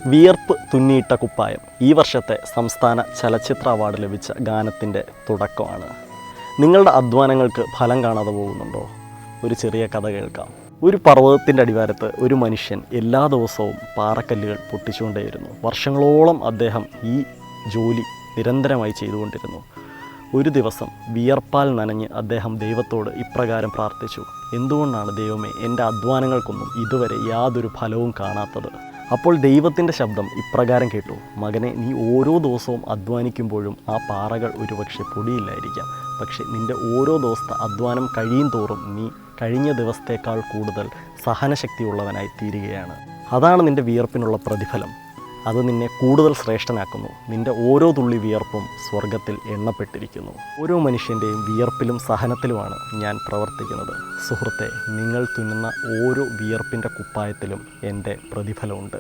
വിയർപ്പ് തുന്നിയിട്ട കുപ്പായം ഈ വർഷത്തെ സംസ്ഥാന ചലച്ചിത്ര അവാർഡ് ലഭിച്ച ഗാനത്തിൻ്റെ തുടക്കമാണ്. നിങ്ങളുടെ അധ്വാനങ്ങൾക്ക് ഫലം കാണാതെ പോകുന്നുണ്ടോ? ഒരു ചെറിയ കഥ കേൾക്കാം. ഒരു പർവ്വതത്തിൻ്റെ അടിവാരത്ത് ഒരു മനുഷ്യൻ എല്ലാ ദിവസവും പാറക്കല്ലുകൾ പൊട്ടിച്ചുകൊണ്ടേയിരുന്നു. വർഷങ്ങളോളം അദ്ദേഹം ഈ ജോലി നിരന്തരമായി ചെയ്തുകൊണ്ടിരുന്നു. ഒരു ദിവസം വിയർപ്പാൽ നനഞ്ഞ് അദ്ദേഹം ദൈവത്തോട് ഇപ്രകാരം പ്രാർത്ഥിച്ചു: എന്തുകൊണ്ടാണ് ദൈവമേ എൻ്റെ അധ്വാനങ്ങൾക്കൊന്നും ഇതുവരെ യാതൊരു ഫലവും കാണാത്തത്? അപ്പോൾ ദൈവത്തിൻ്റെ ശബ്ദം ഇപ്രകാരം കേട്ടു: മകനെ, നീ ഓരോ ദിവസവും അധ്വാനിക്കുമ്പോഴും ആ പാറകൾ ഒരുപക്ഷെ പൊടിയില്ലായിരിക്കാം. പക്ഷേ നിൻ്റെ ഓരോ ദിവസത്തെ അധ്വാനം കഴിയും തോറും നീ കഴിഞ്ഞ ദിവസത്തേക്കാൾ കൂടുതൽ സഹനശക്തിയുള്ളവനായി തീരുകയാണ്. അതാണ് നിൻ്റെ വിയർപ്പിനുള്ള പ്രതിഫലം. അത് നിന്നെ കൂടുതൽ ശ്രേഷ്ഠനാക്കുന്നു. നിൻ്റെ ഓരോ തുള്ളി വിയർപ്പും സ്വർഗത്തിൽ എണ്ണപ്പെട്ടിരിക്കുന്നു. ഓരോ മനുഷ്യൻ്റെയും വിയർപ്പിലും സഹനത്തിലുമാണ് ഞാൻ പ്രവർത്തിക്കുന്നത്. സുഹൃത്തെ, നിങ്ങൾ തുന്നുന്ന ഓരോ വിയർപ്പിൻ്റെ കുപ്പായത്തിലും എൻ്റെ പ്രതിഫലമുണ്ട്.